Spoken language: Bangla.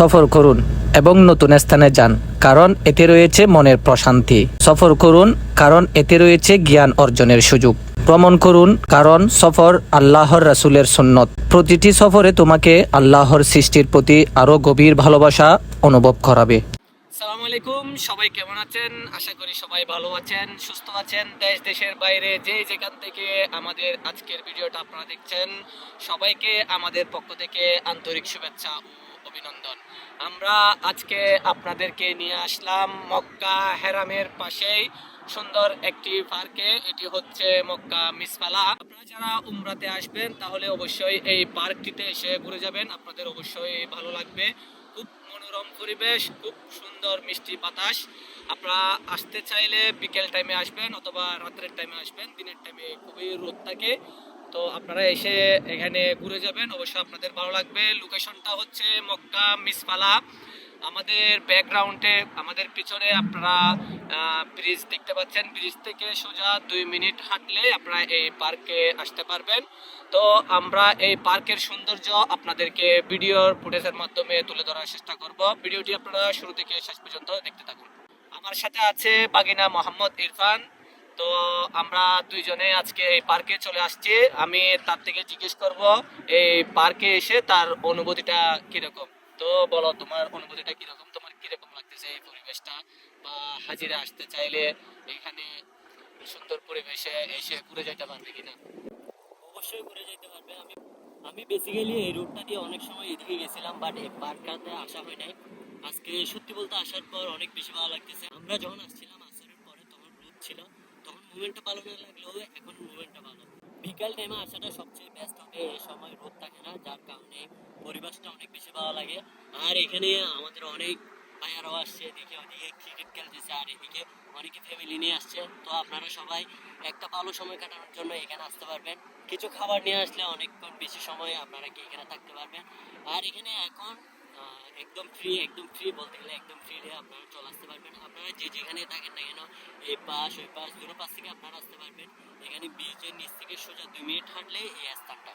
সফর করুন এবং নতুন স্থানে যান, কারণ এতে রয়েছে মনের প্রশান্তি। সফর করুন কারণ এতে রয়েছে জ্ঞান অর্জনের সুযোগ। ভ্রমণ করুন কারণ সফর আল্লাহর রাসূলের সুন্নত। প্রতিটি সফরে তোমাকে আল্লাহর সৃষ্টির প্রতি আরো গভীর ভালোবাসা অনুভব করাবে। আসসালামু আলাইকুম, সবাই কেমন আছেন? আশা করি সবাই ভালো আছেন, সুস্থ আছেন। দেশ দেশের বাইরে যে যেখান থেকে আমাদের আজকের ভিডিওটা আপনারা দেখছেন, সবাইকে আমাদের পক্ষ থেকে আন্তরিক শুভেচ্ছা ও অভিনন্দন। আমরা আজকে আপনাদেরকে নিয়ে আসলাম মক্কা হেরামের পাশেই সুন্দর একটি পার্কে। এটি হচ্ছে মক্কা মিসফালা। আপনারা যারা উমরাতে আসবেন তাহলে অবশ্যই এই পার্কটিতে এসে ঘুরে যাবেন, আপনাদের অবশ্যই ভালো লাগবে। খুব মনোরম পরিবেশ, খুব সুন্দর মিষ্টি বাতাস। আপনারা আসতে চাইলে বিকেল টাইমে আসবেন অথবা রাত্রের টাইমে আসবেন, দিনের টাইমে খুবই রোদ থাকে। তো আপনারা এসে এখানে ঘুরে যাবেন, অবশ্যই আপনাদের ভালো লাগবে। লোকেশনটা হচ্ছে মক্কা মিসফালা। আমাদের ব্যাকগ্রাউন্ডে আমাদের পিছনে আপনারা ব্রিজ দেখতে পাচ্ছেন। ব্রিজ থেকে সোজা 2 মিনিট হাঁটলে আপনারা এই পার্কে আসতে পারবেন। তো আমরা এই পার্কের সৌন্দর্য আপনাদেরকে ভিডিওর ফুটেজের মাধ্যমে তুলে ধরার চেষ্টা করব। ভিডিওটি আপনারা শুরু থেকে শেষ পর্যন্ত দেখতে থাকুন। আমার সাথে আছে বাগিনা মোহাম্মদ ইরফান। তো আমরা দুইজনে আজকে এই পার্কে চলে আসছি। আমি তার থেকে জিজ্ঞেস করব এই পার্কে এসে তার অনুভূতিটা কিরকম। তো বলো, তোমার অনুভূতিটা কিরকম, তোমার কিরকম লাগতেছে এই পরিবেশটা, বা হাজিরা আসতে চাইলে এখানে সুন্দর পরিবেশে এসে ঘুরে যেতে পারবে কিনা? অবশ্যই ঘুরে যেতে পারবে। আমি বেসিক্যালি এই রুটটা দিয়ে অনেক সময় এদিকে গেছিলাম, বাট এই পার্কটাতে আসা হয় নাই। আজকে সত্যি বলতে আসার পর অনেক বেশি ভালো লাগতেছে। আমরা যখন আসছিলাম আসরের পরে তখন রোদ ছিল, তখন মুভমেন্টটা ভালো না লাগলেও এখন মুভমেন্টটা ভালো। বিকাল টাইমে আসাটা সবচেয়ে বেস্ট হবে, এই সময় রোদ থাকে না, যার কারণে পরিবেশটা অনেক বেশি ভালো লাগে। আর এখানে আমাদের অনেক ভাইয়ারাও আসছে, দেখি ওদিকে ক্রিকেট খেলতেছে, আর এদিকে অনেকে ফ্যামিলি নিয়ে আসছে। তো আপনারা সবাই একটা ভালো সময় কাটানোর জন্য এখানে আসতে পারবেন। কিছু খাবার নিয়ে আসলে অনেকক্ষণ বেশি সময় আপনারা কি এখানে থাকতে পারবেন। আর এখানে এখন একদম ফ্রি বলতে গেলে একদম ফ্রি আপনারা চলে আসতে পারবেন। আপনারা যে যেখানে থাকেন না কেন, এই পাশ ওই পাশ দুটো পাশ থেকে আপনারা আসতে পারবেন। এখানে বিচের নিচ থেকে সোজা 2 মিনিট হাঁটলে এই স্থানটা।